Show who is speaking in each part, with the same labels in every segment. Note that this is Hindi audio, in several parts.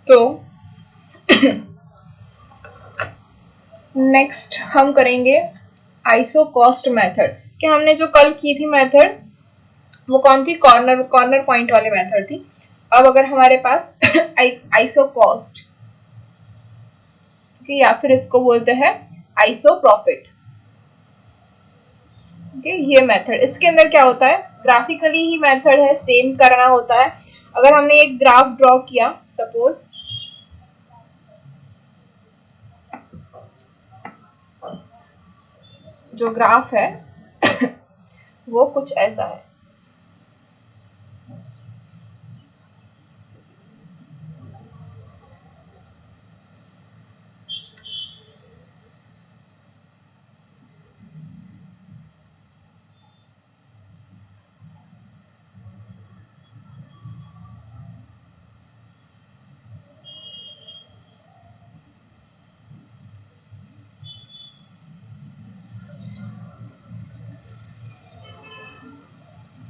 Speaker 1: तो नेक्स्ट हम करेंगे आइसोकॉस्ट मेथड। कि हमने जो कल की थी मेथड वो कौन थी, कॉर्नर पॉइंट वाले मेथड थी। अब अगर हमारे पास आइसोकॉस्ट या फिर इसको बोलते हैं आइसो प्रॉफिट, ये मेथड, इसके अंदर क्या होता है, ग्राफिकली ही मेथड है, सेम करना होता है। अगर हमने एक ग्राफ ड्रॉ किया, सपोज जो ग्राफ है वो कुछ ऐसा है।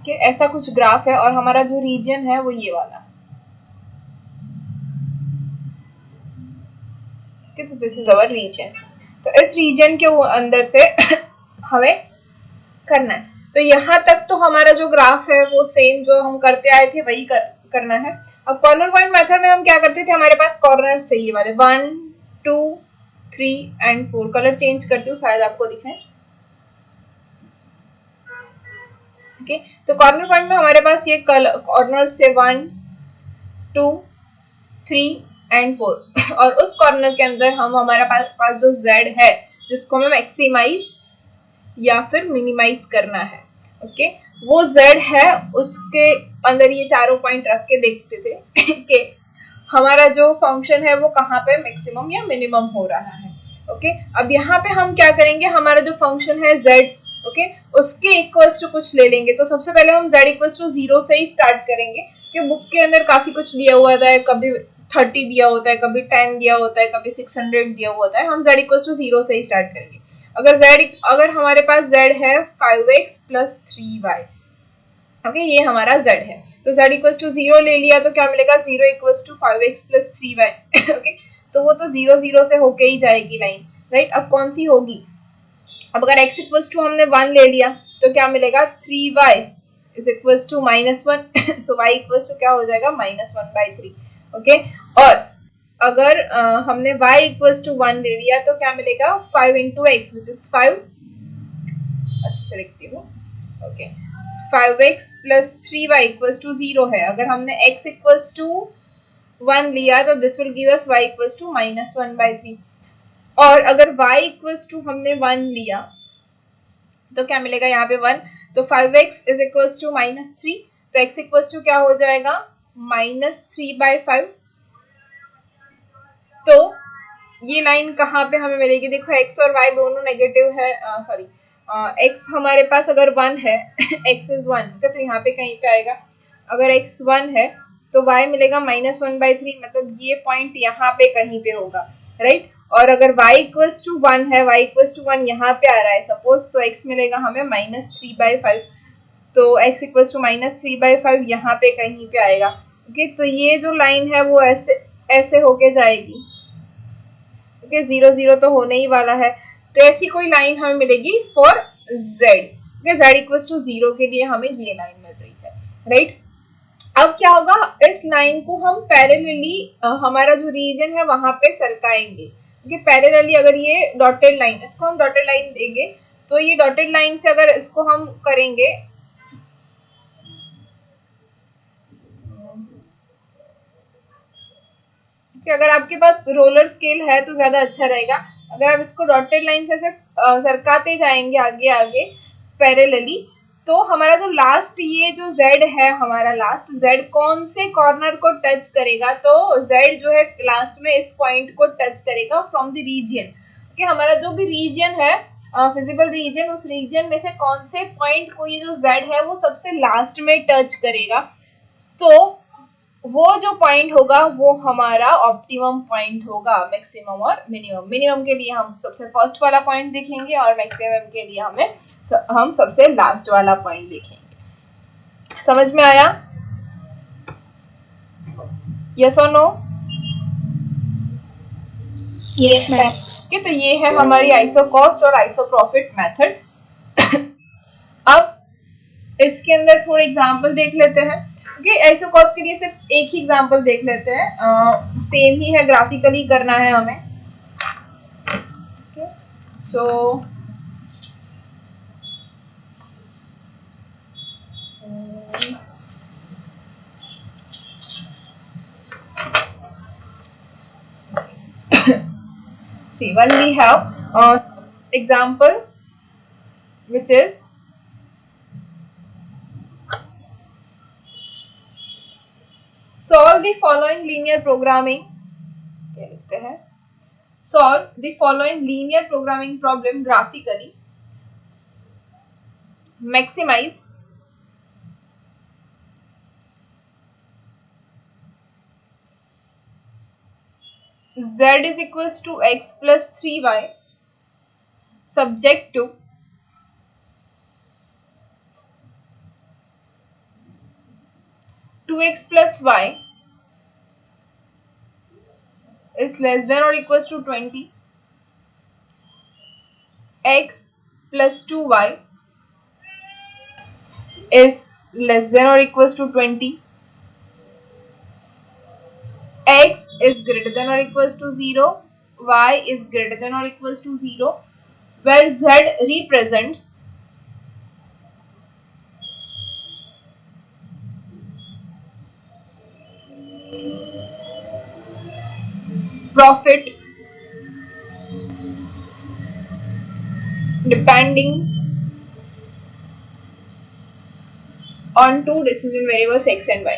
Speaker 1: कि ऐसा कुछ ग्राफ है और हमारा जो रीजन है वो ये वाला, तो दिस इज अवर रीजन। तो इस रीजन के अंदर से हमें करना है। तो यहाँ तक तो हमारा जो ग्राफ है वो सेम जो हम करते आए थे वही करना है। अब कॉर्नर पॉइंट मेथड में हम क्या करते थे, हमारे पास कॉर्नर से ये वाले 1 2 3 एंड 4, कलर चेंज करती हूँ शायद आपको दिखे। ओके, तो कॉर्नर पॉइंट में हमारे पास ये कॉर्नर से 1 2 3 एंड 4 और उस कॉर्नर के अंदर हम हमारे पास जो z है जिसको हमें मैक्सिमाइज या फिर मिनिमाइज करना है, ओके, वो z है, उसके अंदर ये चारों पॉइंट रख के देखते थे कि हमारा जो फंक्शन है वो कहाँ पे मैक्सिमम या मिनिमम हो रहा है। ओके, अब यहाँ पे हम क्या करेंगे, हमारा जो फंक्शन है z, ओके, उसके इक्वल्स टू कुछ ले लेंगे। तो सबसे पहले हम z इक्वल्स टू 0 से ही स्टार्ट करेंगे, कि बुक के अंदर काफी कुछ दिया हुआ था, कभी 30 दिया होता है, कभी 10 दिया होता है, कभी 600 दिया हुआ होता है। हम z इक्वल्स टू 0 से ही स्टार्ट करेंगे। अगर हमारे पास z है 5x प्लस 3y, ओके, ये हमारा z है, तो z इक्वल्स टू 0 ले लिया तो क्या मिलेगा, 0 equals to 5x plus 3y, okay, तो वो तो 0 0 से होके ही जाएगी लाइन, राइट। अब कौन सी होगी, अब अगर x इक्वल्स टू हमने 1 ले लिया तो क्या मिलेगा, 3y is equals to -1 so y equals to क्या हो जाएगा, -1/3, ओके। और अगर हमने y इक्वल्स टू 1 ले लिया तो क्या मिलेगा, 5 इंटू एक्स विच इज 5, अच्छे से लिखती हूँ, okay, 5x plus 3y equals to 0 है। अगर हमने x इक्वल्स टू 1 लिया तो this will give us y equals to -1/3। और अगर y इक्वल्स टू हमने 1 लिया तो क्या मिलेगा, यहाँ पे 1, तो 5x इज इक्वल्स टू -3, तो x इक्वल्स टू क्या हो जाएगा, -3/5। तो ये लाइन कहाँ पे हमें मिलेगी, देखो x और y दोनों नेगेटिव है, सॉरी x हमारे पास अगर 1 है x इज 1, तो यहाँ पे कहीं पे आएगा। अगर x 1 है तो y मिलेगा -1/3, मतलब ये पॉइंट यहाँ पे कहीं पे होगा, राइट। और अगर y इक्वल्स टू 1 है, y इक्वल्स टू 1 यहाँ पे आ रहा है सपोज, तो x मिलेगा हमें -3/5, तो x इक्वल्स टू -3/5 यहाँ पे कहीं पे आएगा, ओके। तो ये जो लाइन है वो ऐसे होके जाएगी, ओके, 0 0 तो होने ही वाला है, तो ऐसी कोई लाइन हमें मिलेगी for z, okay, z equals to 0 के लिए हमें ये लाइन मिल रही है, राइट। अब क्या होगा, इस लाइन को हम पैरेलली हमारा जो रीजन है वहां पे सरकाएंगे, क्योंकि पैरेलली अगर ये डॉटेड लाइन, इसको हम डॉटेड लाइन देंगे, तो ये डॉटेड लाइन से अगर इसको हम करेंगे, कि अगर आपके पास रोलर स्केल है तो ज्यादा अच्छा रहेगा। अगर आप इसको डॉटेड लाइन से ऐसे सरकाते जाएंगे आगे आगे पैरेलली, तो हमारा जो लास्ट ये जो z है, हमारा लास्ट z कौन से कॉर्नर को टच करेगा, तो z जो है लास्ट में इस पॉइंट को टच करेगा फ्रॉम द रीजन, कि हमारा जो भी रीजन है फिजिबल रीजन, उस रीजन में से कौन से पॉइंट को ये जो z है वो सबसे लास्ट में टच करेगा, तो वो जो पॉइंट होगा वो हमारा ऑप्टिमम पॉइंट होगा, मैक्सिमम और मिनिमम। मिनिमम के लिए हम सबसे फर्स्ट वाला पॉइंट देखेंगे और मैक्सिमम के लिए हम सबसे लास्ट वाला पॉइंट देखेंगे। समझ में आया? यस और नो?
Speaker 2: Yes ma'am.
Speaker 1: ओके, तो ये है हमारी आइसो कॉस्ट और आइसो प्रॉफिट मेथड। अब इसके अंदर थोड़े एग्जांपल देख लेते हैं। ओके, आइसो कॉस्ट के लिए सिर्फ एक ही एग्जांपल देख लेते हैं, सेम ही है, ग्राफिकली करना है हमें। Okay, so see, when we have example which is solve the following linear programming, क्या लिखते हैं, solve the following linear programming problem graphically, maximize z is equals to x plus 3y subject to two x plus y is less than or equals to 20, x plus 2y is less than or equals to 20, x is greater than or equals to 0, y is greater than or equals to 0, where z represents profit depending on two decision variables x and y.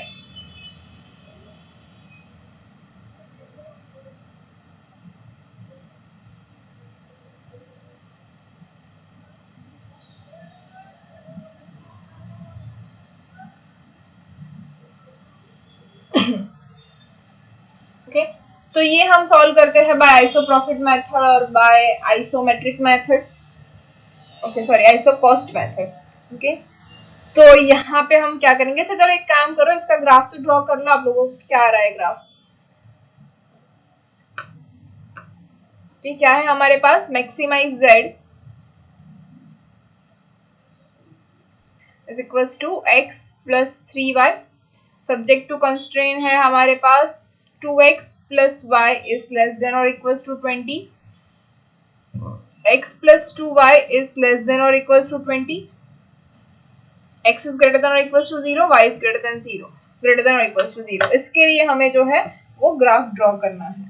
Speaker 1: Okay, तो ये हम सॉल्व करते हैं बाय आइसो प्रॉफिट मेथड और by isometric method, okay sorry iso cost method. Okay, तो यहाँ पे हम क्या करेंगे, अच्छा चलो एक काम करो, इसका ग्राफ तो ड्रॉ कर लो, आप लोगों को क्या आ रहा है ग्राफ। ये क्या है हमारे पास, maximise z is equals to x plus 3y, subject to constraint है हमारे पास 2x plus y is less than और equals to 20, x plus 2y is less than or equals to 20, x is greater than or equals to 0, y is greater than 0, greater than or equals to 0। इसके लिए हमें जो है वो ग्राफ ड्रॉ करना है।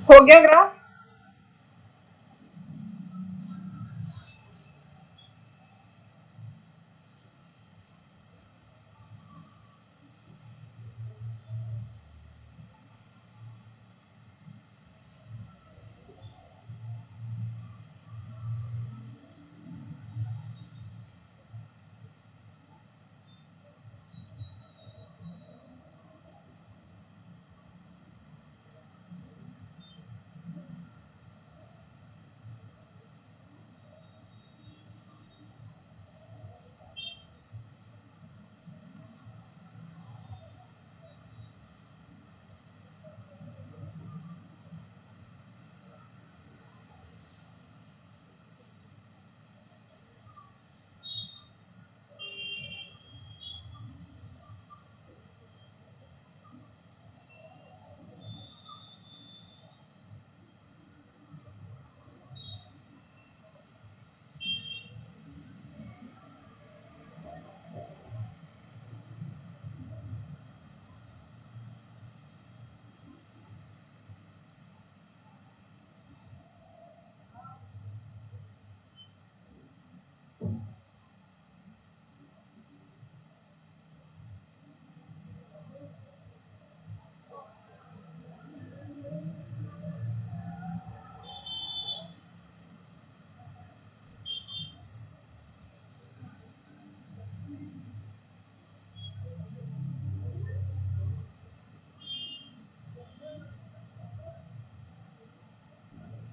Speaker 1: हो गया ग्राफ?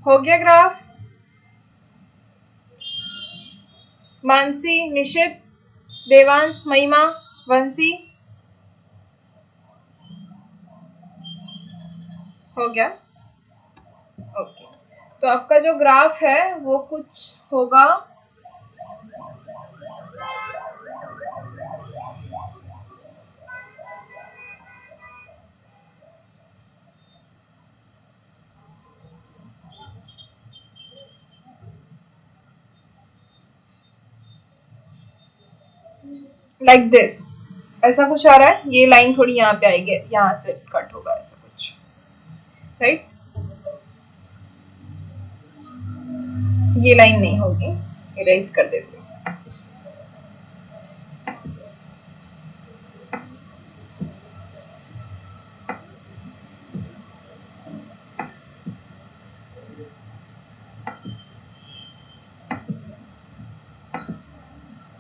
Speaker 1: हो गया ग्राफ? मानसी, निशित, देवांश, महिमा, वंशी, हो गया? ओके, तो आपका जो ग्राफ है वो कुछ होगा लाइक दिस, ऐसा कुछ आ रहा है। ये लाइन थोड़ी यहाँ पे आएगी, यहाँ से कट होगा ऐसा कुछ, राइट? ये लाइन नहीं होगी, इरेज कर देती हूँ।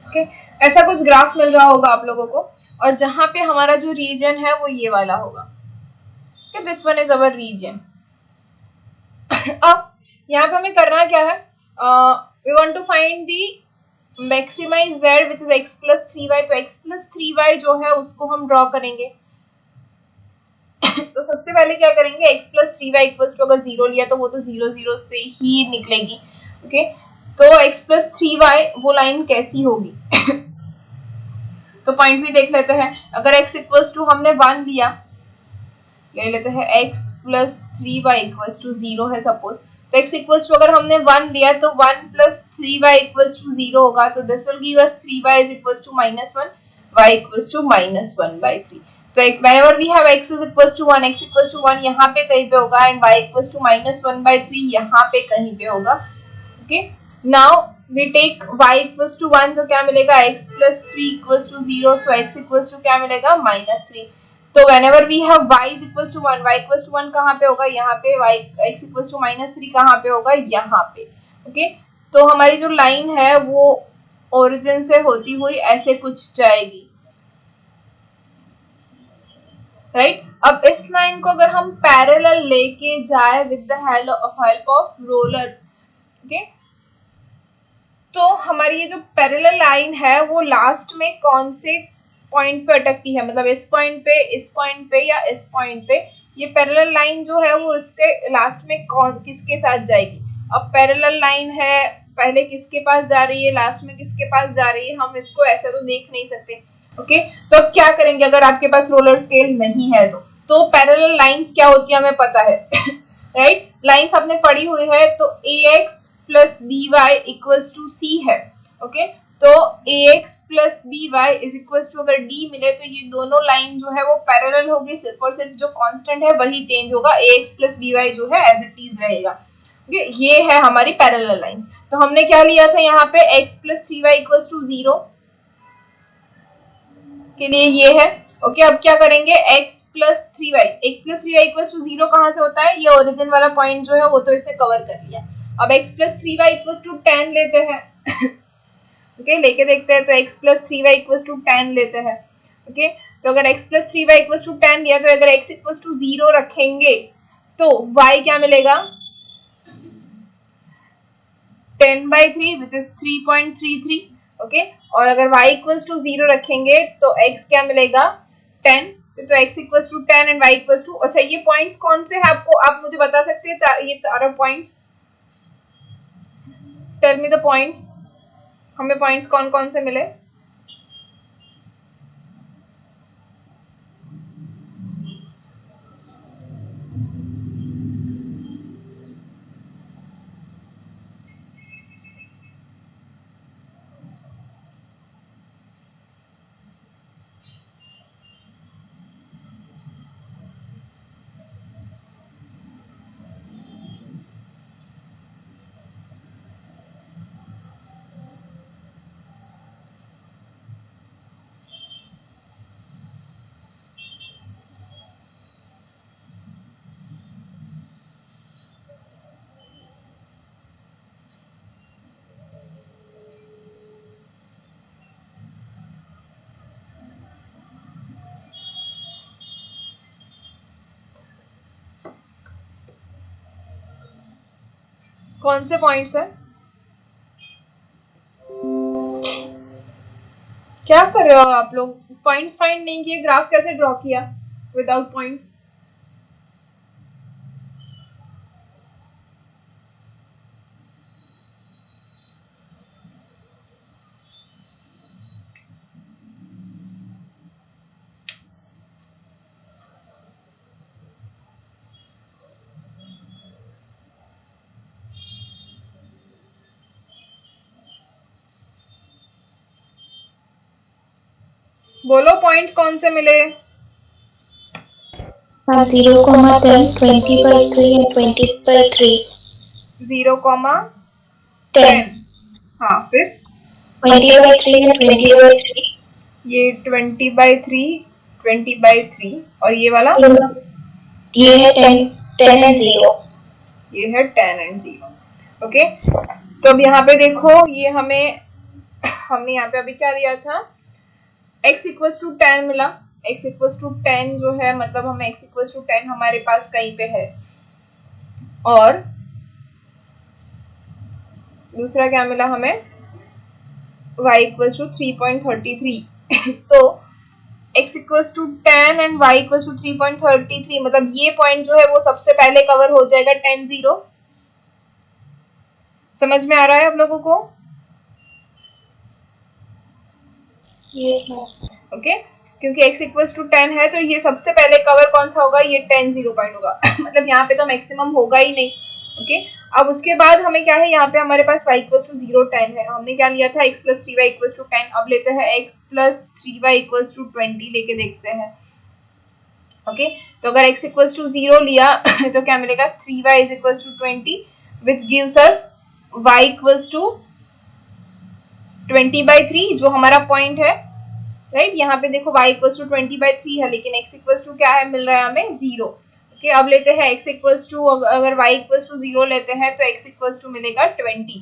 Speaker 1: ओके, ऐसा कुछ ग्राफ मिल रहा होगा आप लोगों को, और जहां पे हमारा जो रीजन है वो ये वाला होगा। okay, this one is our region. अब यहाँ पे हमें करना क्या है, we want to find the maximize z which is x plus 3y। तो x प्लस 3y जो है उसको हम ड्रॉ करेंगे। तो सबसे पहले क्या करेंगे, x plus 3y equals to, अगर 0 लिया तो वो तो 0 0 से ही निकलेगी। ओके, तो x प्लस 3y वो लाइन कैसी होगी? तो पॉइंट भी देख लेते हैं। अगर x इक्वल्स टू हमने 1 लिया, ले लेते हैं x plus 3y equals to 0 है सपोज, तो x इक्वल्स टू अगर हमने 1 लिया तो 1 प्लस 3y इक्वल्स टू 0 होगा। तो this will give us 3y is equals to -1, y equals to -1/3। तो whenever we have x is equals to 1, x equals to 1 यहाँ पे कहीं पे होगा, एंड y equals to -1/3 यहाँ पे कहीं पे होगा। Okay, now we take y equals to 1, तो क्या मिलेगा, x plus 3 equals to 0, so x equals to क्या मिलेगा, -3। तो whenever we have y is equals to 1, y equals to 1 कहाँ पे होगा, यहाँ पे, y x equals to -3 कहाँ पे होगा, यहाँ पे। ओके, तो हमारी जो लाइन है वो ओरिजिन से होती हुई ऐसे कुछ जाएगी, राइट? अब इस लाइन को अगर हम पैरेलल लेके जाए with the help of roller, okay, तो हमारी ये जो पैरेलल लाइन है वो लास्ट में कौन से पॉइंट पे अटकती है, मतलब इस पॉइंट पे या इस पॉइंट पे। ये पैरेलल लाइन जो है वो इसके लास्ट में कौन किसके साथ जाएगी। अब पैरेलल लाइन है, पहले किसके पास जा रही है, लास्ट में किसके पास जा रही है, हम इसको ऐसे तो देख नहीं सकते। ओके, तो अब क्या करेंगे अगर आपके पास रोलर स्केल नहीं है तो पैरेलल लाइंस क्या होती है हमें पता है राइट, लाइंस आपने पढ़ी हुई है, तो ax plus B Y equals to C है। ओके, तो ax plus B Y is equals to, अगर d मिले तो ये दोनों लाइन जो है वो पैरेलल होगी, सिर्फ और सिर्फ जो कांस्टेंट है वही चेंज होगा, ax प्लस बी वाई जो है एज इट इज रहेगा। ओके, ये है हमारी पैरेलल लाइंस। तो हमने क्या लिया था यहाँ पे x plus three y equals to 0 के लिए ये है। ओके, अब क्या करेंगे x plus three y equals to 0 कहाँ से होता है, ये ओरिजिन वाला पॉइंट जो है वो तो इसने कवर कर लिया। अब x plus three y equals to 10 लेते हैं ओके, लेके देखते हैं, तो x plus three y equals to 10 लेते हैं। ओके, तो अगर x plus three y equals to 10 लिया, तो अगर x इक्वल्स टू 0 रखेंगे तो y क्या मिलेगा, 10/3 विच इज 3.33। ओके, और अगर y इक्वल्स टू 0 रखेंगे तो x क्या मिलेगा 10, तो x equals to 10 and y equals to, अच्छा ये पॉइंट्स कौन से हैं आपको, आप मुझे बता सकते हैं ये चारों points, tell me the points, हमें पॉइंट्स कौन कौन से मिले। कौन से पॉइंट्स है, क्या कर रहे हो आप लोग, पॉइंट्स फाइंड नहीं किए, ग्राफ कैसे ड्रॉ किया विदाउट पॉइंट्स। बोलो पॉइंट्स कौन से मिले।
Speaker 2: 0,10, 20/3 and 20/3.
Speaker 1: 0,10, हाँ फिर
Speaker 2: 20/3 and 20/3.
Speaker 1: ये 20/3, 20/3 और ये वाला
Speaker 2: ये है 10 and 0.
Speaker 1: ये है 10 and 0। ओके, तो अब यहाँ पे देखो, ये हमने यहाँ पे अभी क्या लिया था, x इक्वल्स टू 10 मिला, x इक्वल्स टू 10 जो है मतलब हमें x इक्वल्स टू 10 हमारे पास कहीं पे है, और दूसरा क्या मिला हमें, y इक्वल्स टू 3.33 तो x equals to 10 and y equals to 3.33, मतलब ये पॉइंट जो है वो सबसे पहले कवर हो जाएगा 10 0। समझ में आ रहा है आप लोगों को।
Speaker 2: Yes, ma'am.
Speaker 1: ओके, क्योंकि x इक्वल्स टू 10 है तो ये सबसे पहले कवर कौन सा होगा, ये 10 0 पॉइंट होगा मतलब यहाँ पे तो मैक्सिमम होगा ही नहीं। ओके, अब उसके बाद हमें क्या है, यहाँ पे हमारे पास y इक्वल्स टू 0 10 है, हमने क्या लिया था x plus three y equals to 10, अब लेते हैं x plus three y equals to 20 लेके देखते हैं। ओके, तो अगर x इक्वल्स टू 0 लिया तो क्या मिलेगा, 3y is equals to 20 which gives us y equals to 20/3 जो हमारा पॉइंट है, राइट यहाँ पे देखो y इक्वल्स टू 20/3 है, लेकिन x इक्वल्स टू क्या है मिल रहा है हमें 0। ओके, अब लेते हैं x इक्वल्स टू, अगर y इक्वल्स टू 0 लेते हैं तो x इक्वल्स टू मिलेगा 20,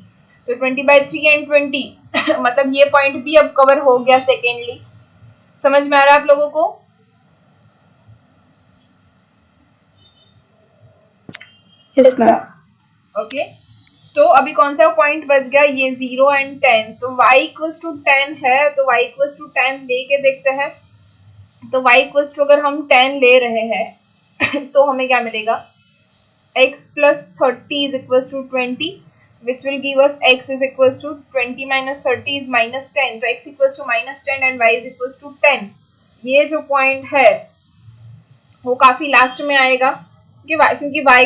Speaker 1: तो 20/3 एंड 20 मतलब ये पॉइंट भी अब कवर हो गया सेकेंडली। समझ में आ रहा है आप लोगों को।
Speaker 2: Yes, ma'am.
Speaker 1: ओके, तो अभी कौन सा पॉइंट बच गया, ये 0 एंड 10, तो y इक्वल्स टू 10 है, तो y इक्वल्स टू 10 लेके देखते हैं, तो y इक्वल्स टू अगर हम 10 ले रहे हैं तो हमें क्या मिलेगा, x plus 30 is equals to 20, which will give us x is equals to 20 minus 30 is minus 10. तो x equals to minus 10 and y is equals to 10. ये जो पॉइंट है वो काफी लास्ट में आएगा क्योंकि y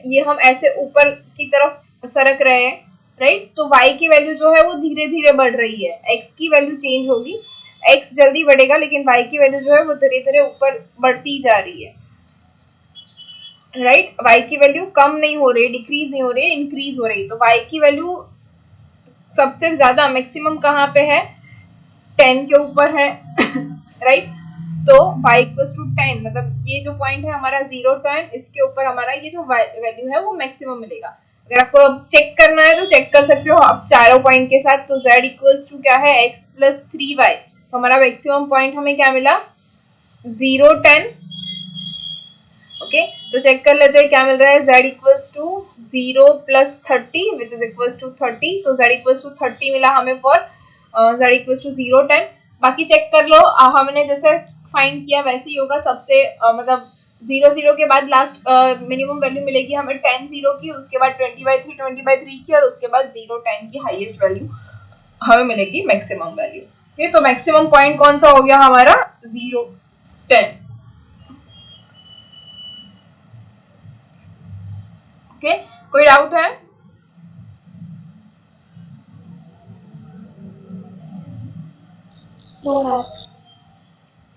Speaker 1: ये हम ऐसे ऊपर की तरफ सरक रहे हैं, राइट? तो y की वैल्यू जो है वो धीरे धीरे बढ़ रही है, x की वैल्यू चेंज होगी, x जल्दी बढ़ेगा लेकिन y की वैल्यू जो है वो धीरे धीरे ऊपर बढ़ती जा रही है, राइट? y की वैल्यू कम नहीं हो रही, डिक्रीज नहीं हो रही, इंक्रीज हो रही। तो y की वैल्यू सबसे ज्यादा मैक्सिमम कहाँ पे है? 10 के ऊपर है, राइट? तो y इक्वल्स टू 10, मतलब ये जो पॉइंट है हमारा 0 10, इसके ऊपर हमारा ये जो वैल्यू है वो मैक्सिमम मिलेगा। अगर आपको चेक करना है तो चेक कर सकते हो आप चारों पॉइंट के साथ। तो z इक्वल्स टू क्या है? x plus 3y। तो हमारा मैक्सिमम पॉइंट हमें क्या मिला? 0 10। ओके, तो चेक कर लेते हैं क्या मिल रहा है। z equals to 0 plus 30 which is equals to 30। तो z इक्वल्स टू 30 मिला हमें फॉर z इक्वल्स टू 0 10। बाकी चेक कर लो, हमने जैसे फाइंड किया वैसे ही होगा। सबसे मतलब 0 0 के बाद लास्ट मिनिमम वैल्यू मिलेगी हमें 10 0 की, उसके बाद 20/3 की, और उसके बाद 0 10 की हाईएस्ट वैल्यू हमें मिलेगी मैक्सिमम वैल्यू। ये तो मैक्सिमम पॉइंट कौन सा हो गया हमारा? 0 10। ओके, कोई डाउट है?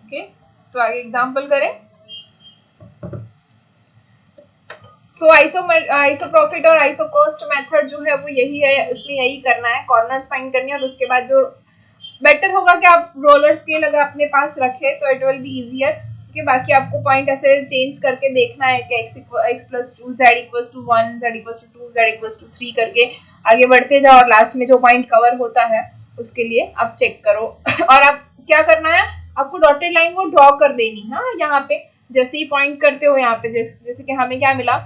Speaker 1: ओके, तो आगे एग्जांपल करें। तो आइसोप्रॉफिट और आइसोकॉस्ट मेथड जो है वो यही है, उसमें यही करना है, कॉर्नर्स फाइंड करनी है, और उसके बाद जो बेटर होगा कि आप रोलर स्केल अगर अपने पास रखे तो इट विल बी इजियर, क्योंकि बाकी आपको पॉइंट ऐसे चेंज करके देखना है कि x plus 2 z equals to 1 z equals to 2 z equals to 3 करके आगे बढ़ते जाओ, और लास्ट में जो पॉइंट कवर होता है उसके लिए आप चेक करो। और आप क्या करना है, आपको डॉटेड लाइन को ड्रॉ कर देनी है। हाँ, यहाँ पे जैसे ही पॉइंट करते हो यहाँ पे जैसे कि हमें क्या मिला,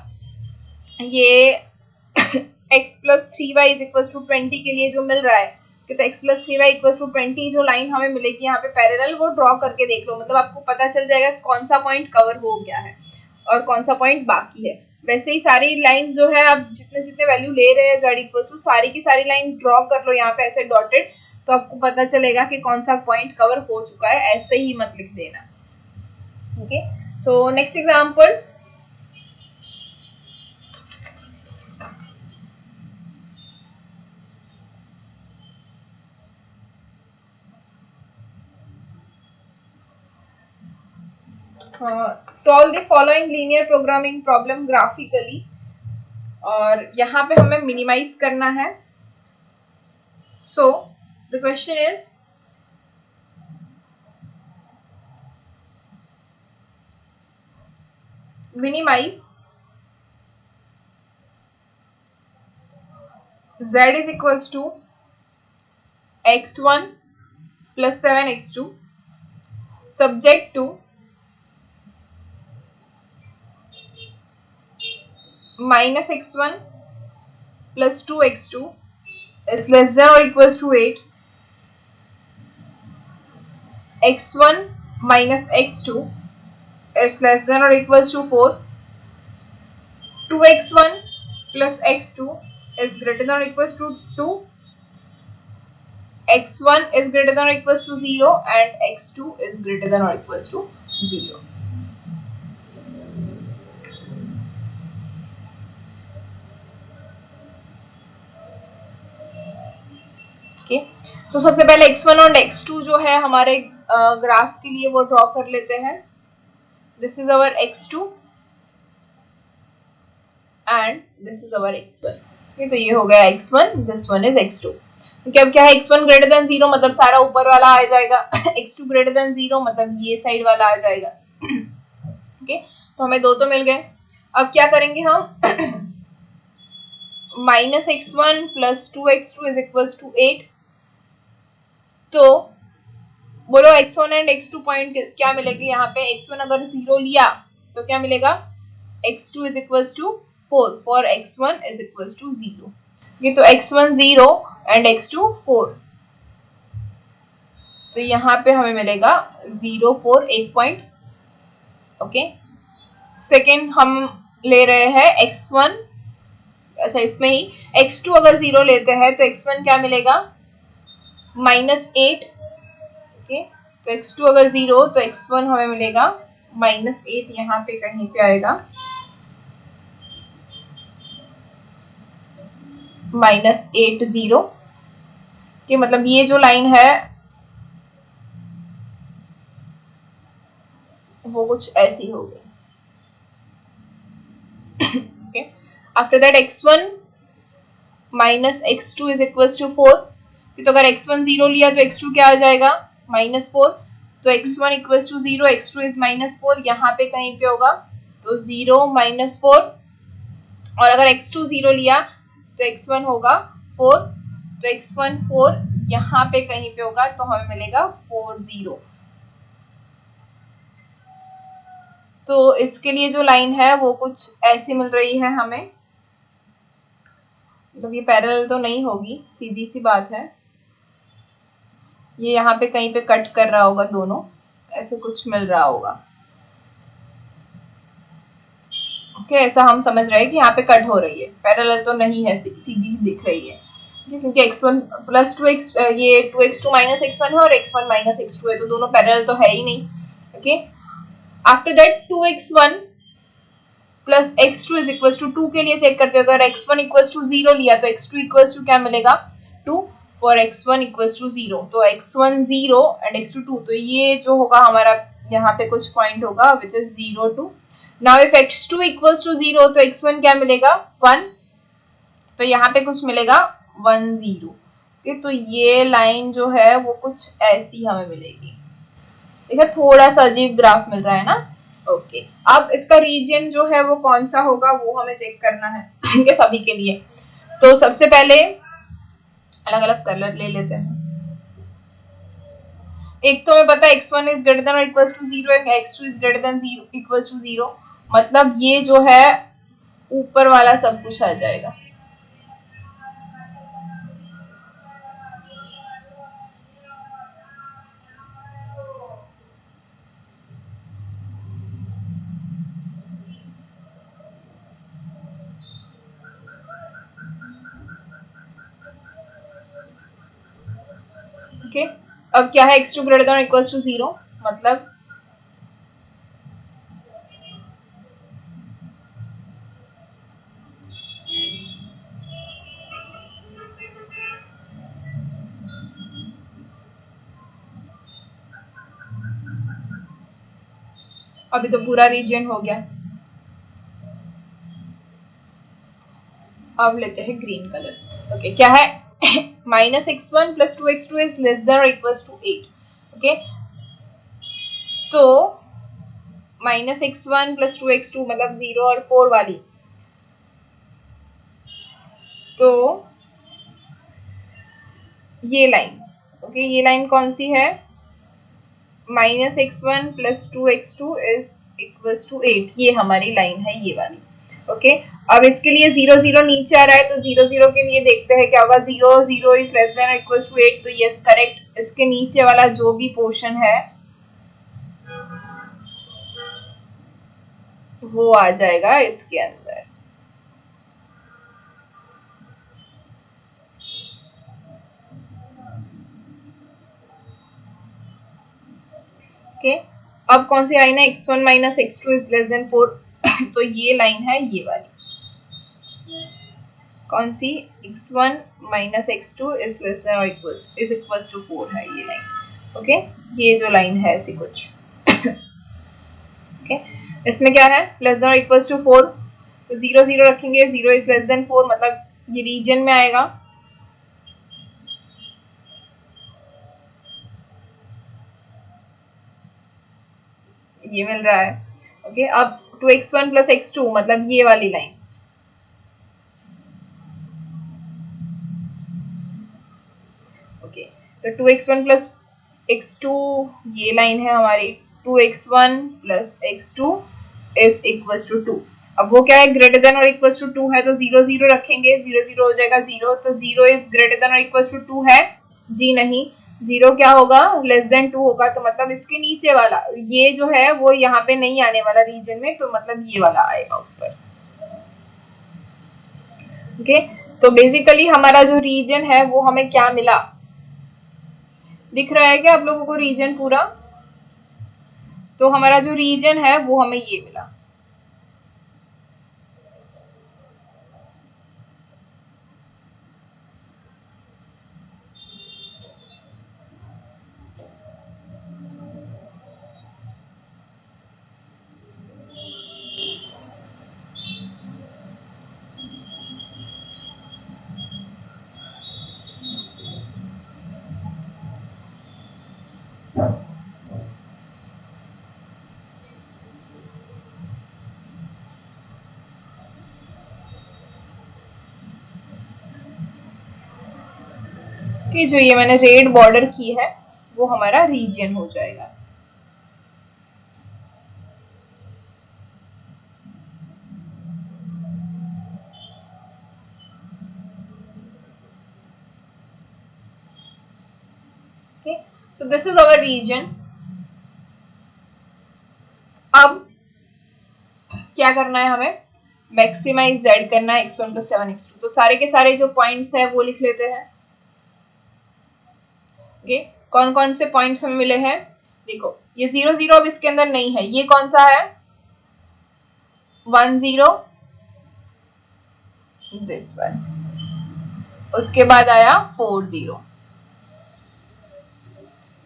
Speaker 1: ये x plus 3y is equals to 20 के लिए जो मिल रहा है, कि तो x plus 3y equals to 20 जो लाइन हमें मिलेगी यहाँ पे पैरेलल, वो ड्रॉ करके देख लो। मतलब आपको पता चल जाएगा कौन सा पॉइंट कवर हो गया है और कौन सा पॉइंट बाकी है। वैसे ही सारी लाइन जो है आप जितने जितने वैल्यू ले रहे हैं z इक्वल्स टू, सारी की सारी लाइन ड्रॉ कर लो यहाँ पे ऐसे डॉटेड, तो आपको पता चलेगा कि कौन सा पॉइंट कवर हो चुका है। ऐसे ही मत लिख देना। Okay, so next example. Solve the following linear programming problem graphically, और यहाँ पे हमें मिनिमाइज करना है। So the question is minimize z is equals to x1 plus 7x2 subject to minus x1 plus 2x2 is less than or equals to 8, x1 minus x2 is less than or equals to 4, 2x1 plus x2 is greater than or equals to 2, x1 is greater than or equals to 0 and x2 is greater than or equals to 0. Okay, सो सबसे पहले x1 और x2 जो है हमारे ग्राफ के लिए वो ड्रॉ कर लेते हैं। This is our x2 and this is our x1। तो ये हो गया x1, this one is x2। क्योंकि अब क्या है, x1 ग्रेटर देन 0 मतलब सारा ऊपर वाला आ जाएगा, x2 ग्रेटर देन 0 मतलब ये साइड वाला आ जाएगा। ओके, तो हमें दो तो मिल गए। अब क्या करेंगे हम, minus x1 plus 2x2 is equals to 8। तो बोलो x1 एंड x2 पॉइंट क्या मिलेगी यहाँ पे। x1 अगर 0 लिया तो क्या मिलेगा, x2 is equals to 4 for x1 is equals to 0। ये तो x1 0 एंड x2 4, तो यहाँ पे हमें मिलेगा 0 4 एक पॉइंट। ओके, सेकेंड हम ले रहे हैं x1 अच्छा इसमें ही x2 अगर 0 लेते हैं तो x1 क्या मिलेगा, -8। ओके, तो x2 अगर 0 तो x1 हमें मिलेगा -8, यहाँ पे कहीं पे आएगा -8 कि मतलब ये जो लाइन है वो कुछ ऐसी होगी। Okay, after that x1 -x2 is equals to 4। तो अगर x1 0 लिया तो x2 क्या आ जाएगा, -4। तो x1 equals to 0, x2 is -4, यहाँ पे कहीं पे होगा तो 0 -4। और अगर x2 0 लिया तो x1 होगा 4, तो x1 4 यहाँ पे कहीं पे होगा, तो हमें मिलेगा 4 0। तो इसके लिए जो लाइन है वो कुछ ऐसी मिल रही है हमें, मतलब ये पैरेलल तो नहीं होगी, सीधी सी बात है, ये यहाँ पे कहीं पे कट कर रहा होगा दोनों, ऐसे कुछ मिल रहा होगा। ओके, ऐसा हम समझ रहे हैं कि यहाँ पे कट हो रही है, पैरेलल तो नहीं है, सीधी दिख रही है, क्योंकि x1 + 2x, ये 2x2 - x1 है और x1 - x2 है, तो दोनों पैरेलल तो है ही नहीं। Okay, after that 2x1 + x2 is equal to 2 के लिए चेक करते हैं, अगर x1 इक्वल टू 0 लिया तो x2 इक्वल टू क्या मिलेगा, 2, फॉर x1 इक्वल टू 0, तो x1 0 एंड x2 2, तो ये जो होगा हमारा यहाँ पे कुछ पॉइंट होगा which is 0 2। Now if x2 equal to 0 तो x1 क्या मिलेगा, 1, तो यहाँ पे कुछ मिलेगा 1 0। ओके, तो ये लाइन जो है वो कुछ ऐसी हमें मिलेगी। देखिए थोड़ा सा अजीब ग्राफ मिल रहा है ना। ओके, अब इसका रीजन जो है वो कौन सा होगा वो हमें चेक करना है इनके सभी के लिए। तो सबसे पहले अलग अलग कलर ले लेते हैं। एक तो हमें पता है x1 इज ग्रेटर देन और equals to 0, x2 is greater than 0 equals to 0, मतलब ये जो है ऊपर वाला सब कुछ आ जाएगा। ओके, अब क्या है, x2 ग्रेटर देन और इक्वल्स टू 0, मतलब अभी तो पूरा रीजन हो गया। अब लेते हैं ग्रीन कलर। ओके, क्या है -x1 + 2x2 is less than और इक्वल्स टू 8। ओके, तो -x1 + 2x2 मतलब 0 और 4 वाली, तो ये लाइन, ओके ये लाइन कौन सी है, -x1 + 2x2 is equals to 8, ये हमारी लाइन है ये वाली। ओके, अब इसके लिए 0 0 नीचे आ रहा है, तो 0 0 के लिए देखते हैं क्या होगा, 0 0 इज लेस देन और इक्वल्स टू 8, तो यस करेक्ट, इसके नीचे वाला जो भी पोर्शन है वो आ जाएगा इसके अंदर। ओके, अब कौन सी लाइन है, x1 - x2 is less then 4, तो ये लाइन है ये वाली, कौन सी, x1 - x2 is less than और इक्वल्स टू 4 है ये लाइन। ओके, ये जो लाइन है ऐसी कुछ। ओके, इसमें क्या है, लेस देन और इक्वल्स टू 4, तो 0 0 रखेंगे, 0 इज लेस देन 4, मतलब ये रीजन में आएगा। ये मिल रहा है। ओके, अब 2x1 + x2 मतलब ये वाली लाइन, ओके, तो 2x1 + x2 ये लाइन है हमारी, 2x1 + x2 is equals to 2। अब वो क्या है, ग्रेटर देन और इक्वल्स टू 2 है, तो 0 0 रखेंगे, 0 0 हो जाएगा 0, तो 0 इज ग्रेटर देन और इक्वल्स टू 2 है, जी नहीं, 0 क्या होगा, लेस देन 2 होगा, तो मतलब इसके नीचे वाला ये जो है वो यहाँ पे नहीं आने वाला रीजन में, तो मतलब ये वाला आएगा ऊपर। ओके तो बेसिकली हमारा जो रीजन है वो हमें क्या मिला, दिख रहा है क्या आप लोगों को रीजन पूरा? तो हमारा जो रीजन है वो हमें ये मिला। कि जो ये मैंने रेड बॉर्डर की है वो हमारा रीजन हो जाएगा। Okay so this is our region. अब क्या करना है हमें, मैक्सिमाइज जेड करना है x1 प्लस 7x2। तो सारे के सारे जो पॉइंट्स है वो लिख लेते हैं। ओके कौन कौन से पॉइंट्स हमें मिले हैं, देखो ये 0 0 अब इसके अंदर नहीं है, ये कौन सा है 1 0, दिस वन, उसके बाद आया 4 0।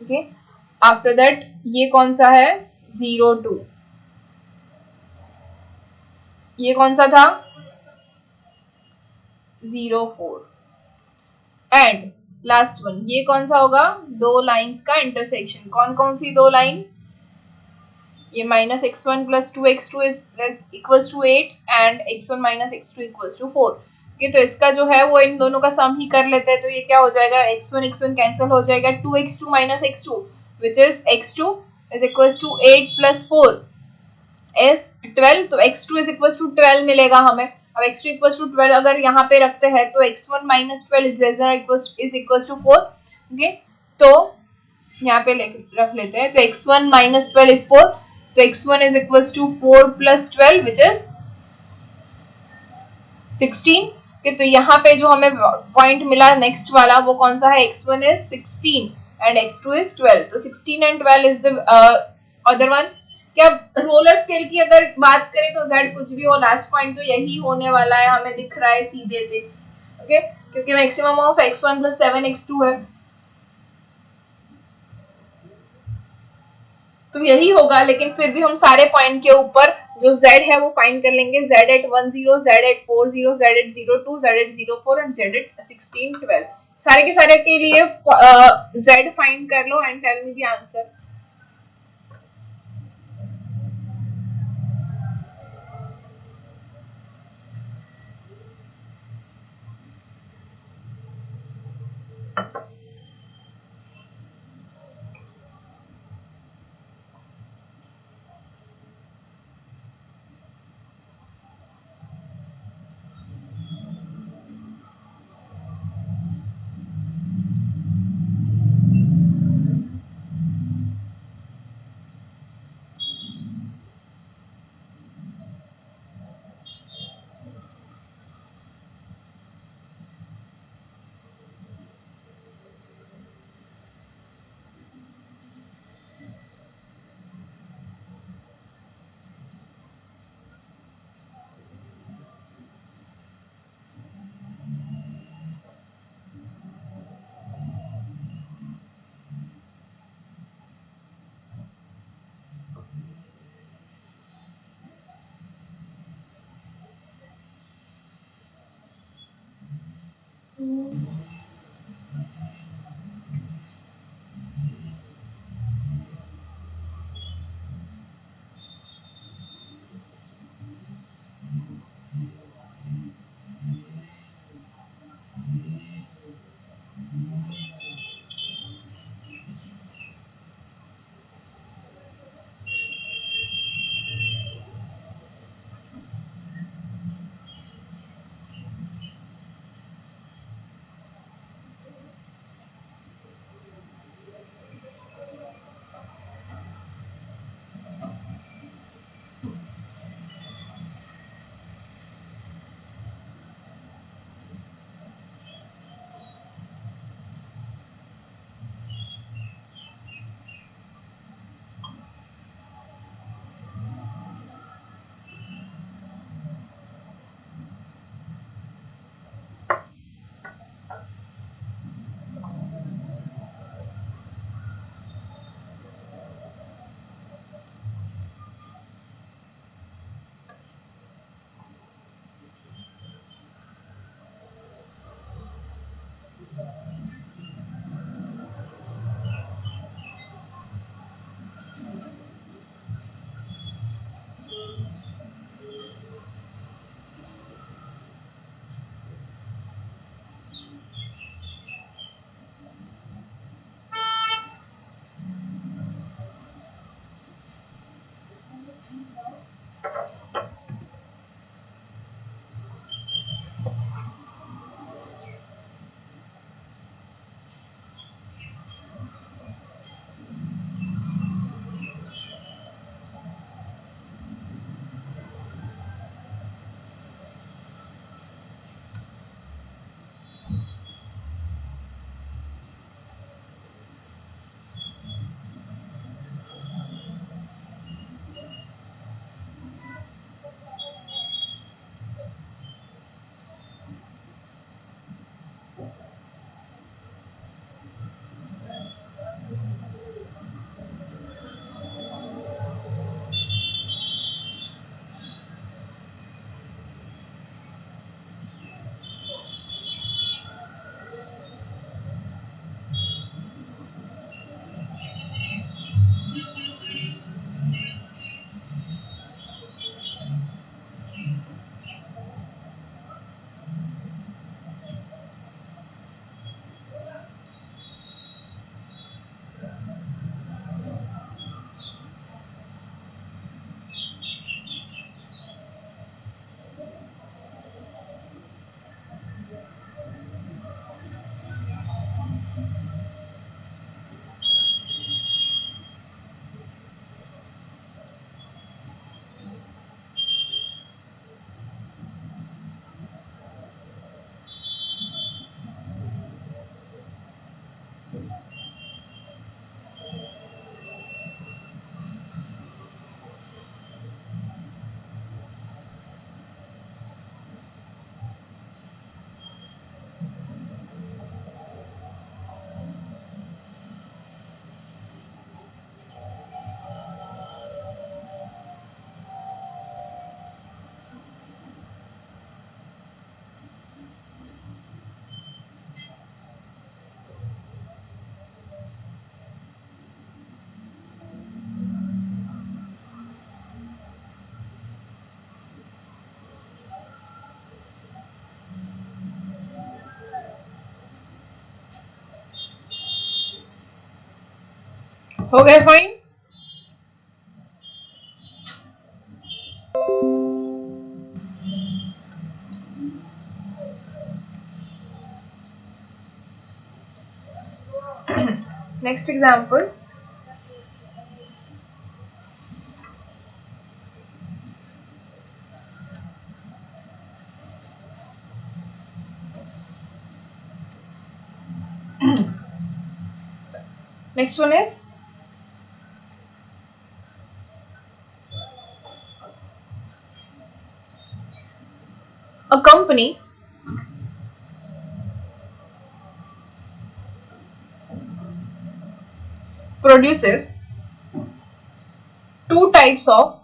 Speaker 1: ओके आफ्टर दैट ये कौन सा है 0 2, ये कौन सा था 0 4 एंड लास्ट वन, ये कौन सा होगा, दो लाइंस का इंटरसेक्शन। कौन कौन सी दो लाइन, ये minus x1 plus 2x2 is equals to 8 and x1 minus x2 equals to 4। Okay तो इसका जो है वो इन दोनों का सम ही कर लेते हैं। तो ये क्या हो जाएगा x1 कैंसिल हो जाएगा, 2x2 minus x2 which is x2 is equals to 8 plus 4 is 12। तो x2 इज इक्वल्स टू 12 मिलेगा हमें। अब x2 इक्वल्स टू 12 अगर यहाँ पे रखते हैं तो x1 minus 12 is less than is equals to 4। Okay तो यहाँ पे रख लेते हैं, तो x1 माइनस 12 इज 4, तो x1 is equals to 4 plus 12 which is 16। okay, तो यहाँ पे जो हमें पॉइंट मिला नेक्स्ट वाला वो कौन सा है, x1 is 16 and x2 is 12। तो 16 and 12 is the other one। क्या रोलर स्केल की अगर बात करें तो z कुछ भी हो, लास्ट पॉइंट तो यही होने वाला है, हमें दिख रहा है सीधे से। ओके क्योंकि maximum of x1 plus 7x2 है, तो यही होगा। लेकिन फिर भी हम सारे पॉइंट के ऊपर जो z है वो फाइंड कर लेंगे, z at 1 0, z at 4 0, z at 0 2, z at 0 4 and z at 16 12। सारे के सारे के लिए z फाइंड कर लो and tell me the answer. हो गए fine? Next example, next one is a company produces two types of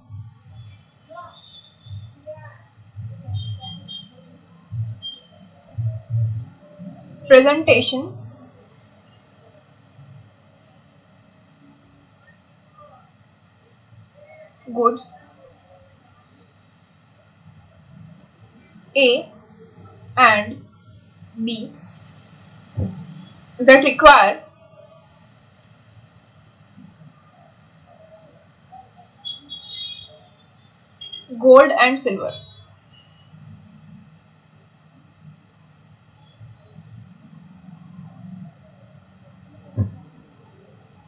Speaker 1: presentation goods, A and B, that require gold and silver.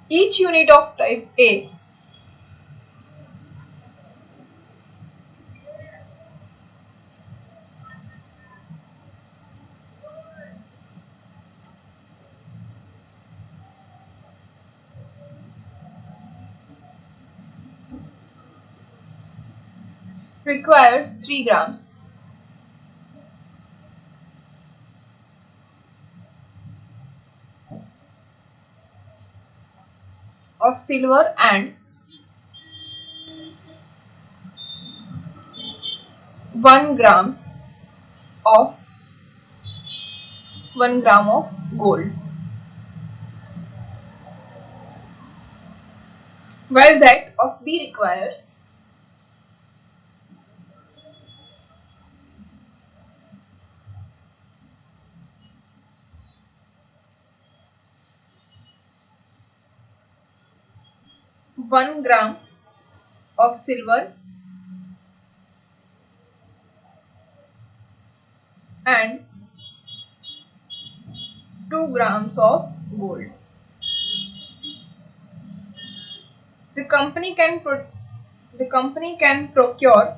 Speaker 1: Each unit of type A requires 3 grams of silver and 1 grams of 1 gram of gold, while that of B requires 1 gram of silver and 2 grams of gold. The company can procure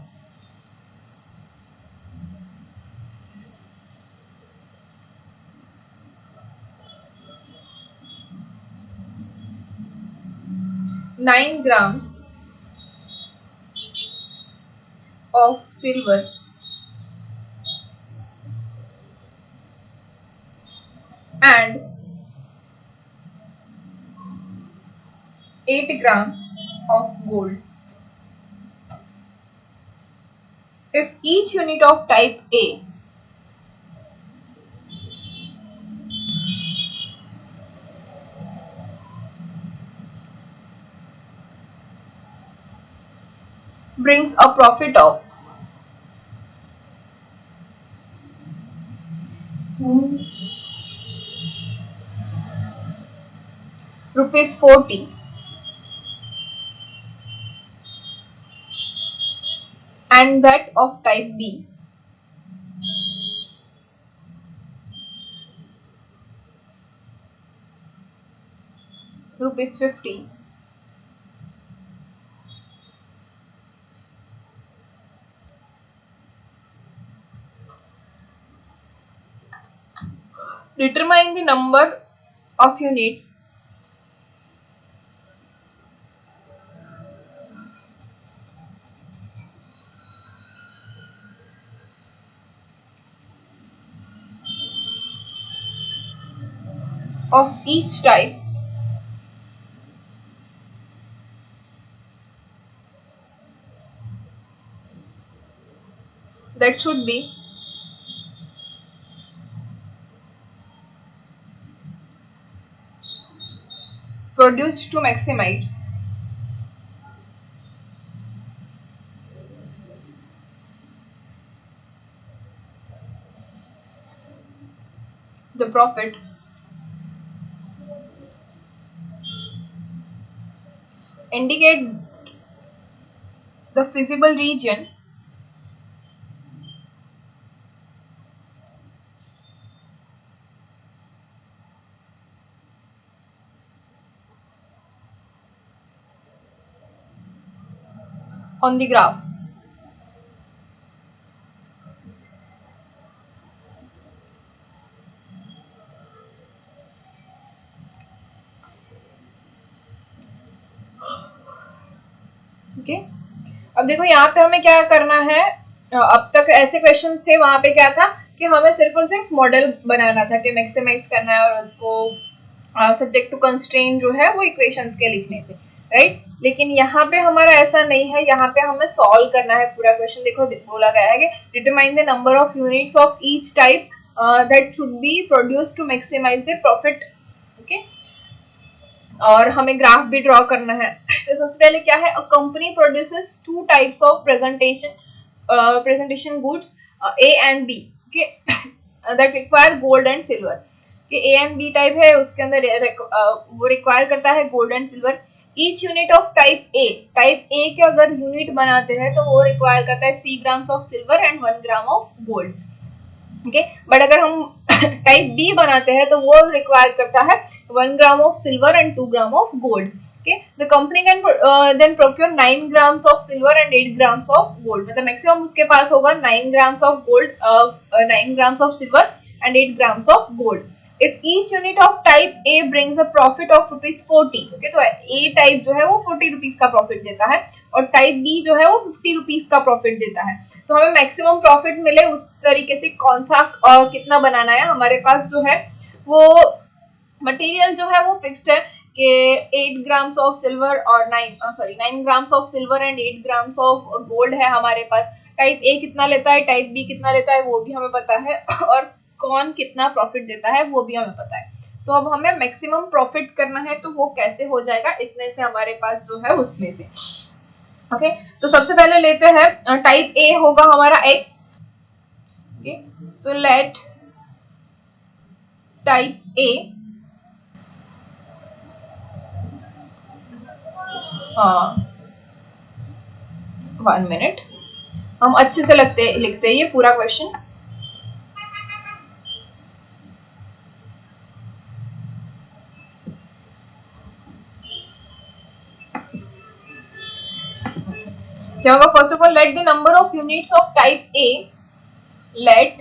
Speaker 1: 9 grams of silver and 8 grams of gold if each unit of type A brings a profit of rupees 40 and that of type B rupees 50, determine the number of units of each type that should be produced to maximize the profit indicate the feasible region on the graph. Okay अब देखो यहाँ पे हमें क्या करना है, अब तक ऐसे क्वेश्चंस थे, वहां पे क्या था कि हमें सिर्फ और सिर्फ मॉडल बनाना था कि मैक्सिमाइज करना है और उसको सब्जेक्ट टू कंस्ट्रेंट जो है वो इक्वेशंस के लिखने थे, राइट। लेकिन यहाँ पे हमारा ऐसा नहीं है, यहाँ पे हमें सॉल्व करना है पूरा क्वेश्चन। देखो बोला गया है कि determine the number of units of each type that should be produce to maximize the profit. Okay और हमें ग्राफ भी ड्रॉ करना है। तो सबसे पहले क्या है, a company produces two types of presentation goods A and B, okay that require gold and silver. कि ए एंड बी टाइप है, उसके अंदर वो रिक्वायर करता है gold and silver. Each unit of type ए के अगर यूनिट बनाते हैं तो वो रिक्वायर करता है 3 grams of silver and 1 gram of gold. Okay but अगर हम टाइप बी बनाते हैं तो वो रिक्वायर करता है 1 gram of silver and 2 gram of gold. Okay the company can then procure 9 grams of silver and 8 grams of gold. मतलब मैक्सिमम उसके पास होगा 9 grams of gold, 9 grams of silver and 8 grams of gold. If each unit of type A brings a profit of ₹40, okay, तो A टाइप जो है वो 40 रुपीज का प्रॉफिट देता है और टाइप B जो है वो 50 रुपीज का प्रॉफिट देता है। तो हमें मैक्सिमम प्रॉफिट मिले उस तरीके से कौन सा कितना बनाना है। हमारे पास जो है वो मटेरियल जो है वो फिक्स्ड है कि 8 ग्राम्स ऑफ सिल्वर और 9 grams of silver and 8 grams of gold है हमारे पास। टाइप A कितना लेता है, टाइप B कितना लेता है वो भी हमें पता है और कौन कितना प्रॉफिट देता है वो भी हमें पता है। तो अब हमें मैक्सिमम प्रॉफिट करना है तो वो कैसे हो जाएगा, इतने से हमारे पास जो है उसमें से। ओके तो सबसे पहले लेते हैं टाइप ए होगा हमारा x। Okay so let type A one minute, हम अच्छे से लिखते हैं ये पूरा क्वेश्चन। क्या होगा, first of all let the number of units of type A, let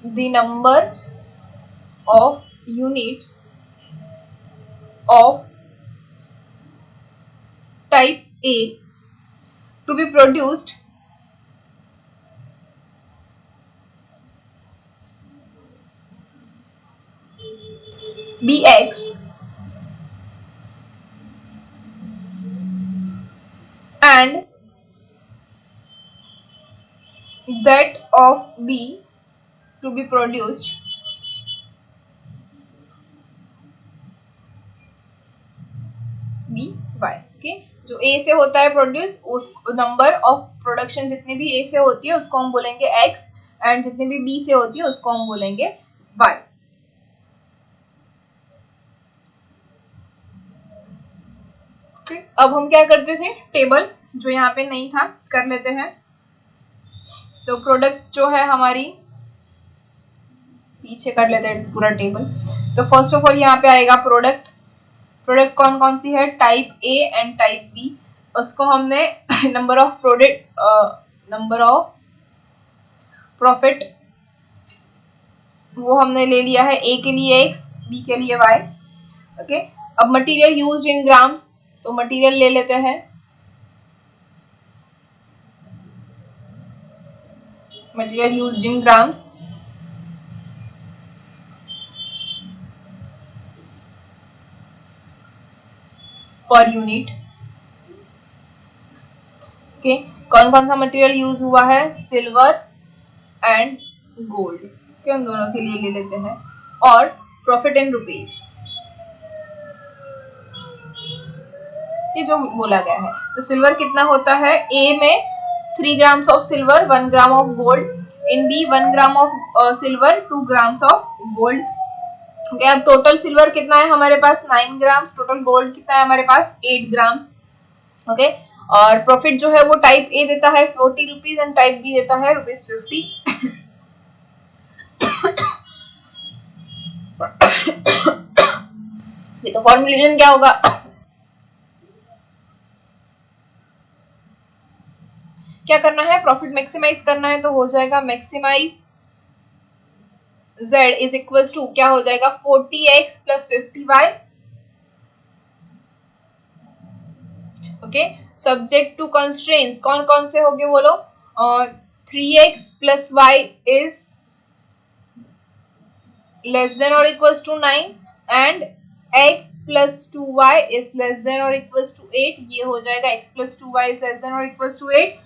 Speaker 1: the number of units of type A to be produced be x and that of B to be produced by, okay? जो A से होता है प्रोड्यूस, उस नंबर ऑफ प्रोडक्शन जितनी भी A से होती है उसको हम बोलेंगे X एंड जितनी भी B से होती है उसको हम बोलेंगे Y। अब हम क्या करते थे, टेबल जो यहाँ पे नहीं था कर लेते हैं। तो प्रोडक्ट जो है हमारी पीछे कर लेते हैं पूरा टेबल। तो फर्स्ट ऑफ ऑल यहाँ पे आएगा प्रोडक्ट। प्रोडक्ट कौन कौन सी है, type A and type B. उसको हमने नंबर ऑफ प्रॉफिट वो हमने ले लिया है, ए के लिए x, बी के लिए y। ओके अब मटेरियल यूज्ड इन ग्राम्स, तो मटेरियल ले लेते हैं। Material used in grams, per unit. Okay कौन कौन सा मटेरियल यूज हुआ है, सिल्वर एंड गोल्ड के, उन दोनों के लिए ले लेते हैं। और प्रॉफिट इन रुपीज, ये जो बोला गया है। तो सिल्वर कितना होता है, ए में 3 grams of silver 1 gram of gold, in B 1 gram of silver 2 grams of gold. Okay, अब टोटल सिल्वर कितना है हमारे पास 9 ग्राम्स, टोटल गोल्ड कितना है हमारे पास 8 ग्राम्स। ओके, और प्रॉफिट जो है वो टाइप ए देता है 40 रुपीज एंड टाइप बी देता है ₹50। ये तो फॉर्मुलेशन क्या होगा, क्या करना है, प्रॉफिट मैक्सिमाइज करना है, तो हो जाएगा maximise z is equal to क्या हो जाएगा 40x plus 50y। Okay, subject to constraints कौन कौन से होंगे बोलो, 3x plus y is less than और equals to 9 and x plus 2y is less than और इक्वल्स टू 8। ये हो जाएगा x plus 2y is less than और इक्वल्स टू 8।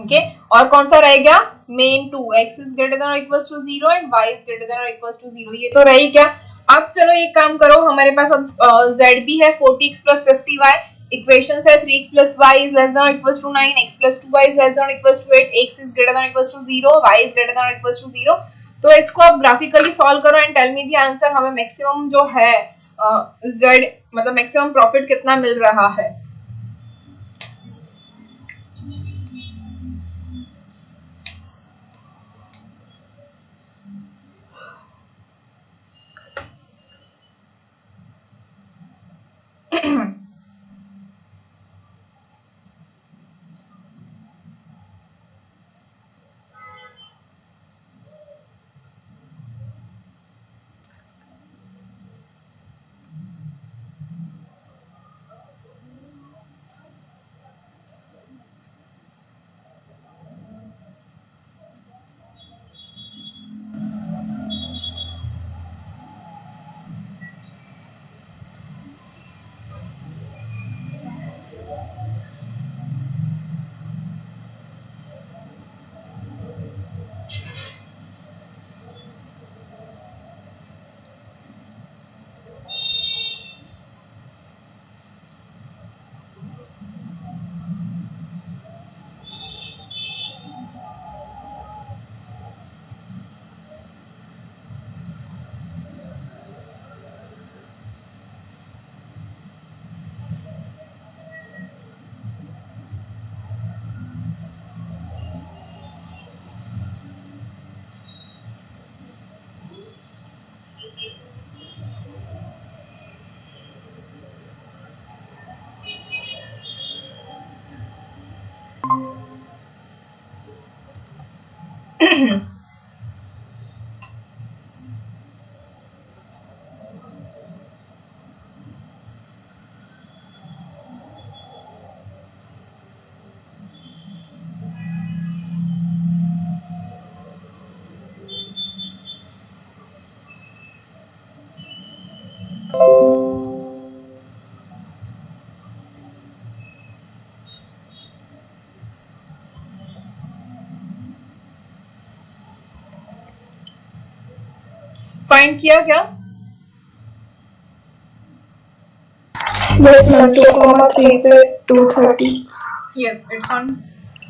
Speaker 1: ओके, और कौन सा रह गया, main 2, x is greater than और equals to 0 and y is greater than और इक्वल्स टू 0। ये तो रही क्या। अब चलो एक काम करो, हमारे पास अब z भी है 40x प्लस 50y, इक्वेशंस है 3x plus y is less than और equals to 9, x plus 2y is less than और equals to 8, x is greater than और equals to 0, y is greater than और इक्वल्स टू 0। तो इसको आप ग्राफिकली सॉल्व करो and tell me the answer. हमें मैक्सिमम जो है z मतलब मैक्सिमम प्रॉफिट कितना मिल रहा है। फाइंड किया क्या,
Speaker 2: Yes, ma'am. 2,3 plus 230.
Speaker 1: yes it's on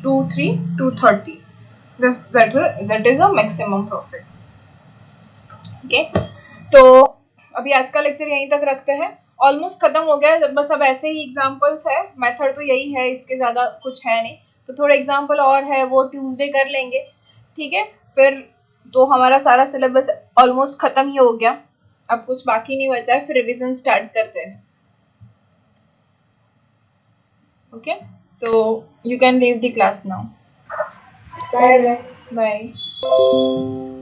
Speaker 1: 2 3 230, that is a maximum profit। Okay, तो अभी आज का लेक्चर यहीं तक रखते हैं, ऑलमोस्ट खत्म हो गया है, बस अब ऐसे ही एग्जांपल्स है, मेथड तो यही है, इसके ज़्यादा कुछ है नहीं, तो थोड़े एग्जांपल और है वो ट्यूसडे कर लेंगे, ठीक है। फिर तो हमारा सारा सिलेबस ऑलमोस्ट खत्म ही हो गया, अब कुछ बाकी नहीं बचा है, फिर रिवीजन स्टार्ट करते हैं। Okay, so you can leave the class now.
Speaker 2: Bye, ma'am.
Speaker 1: Bye.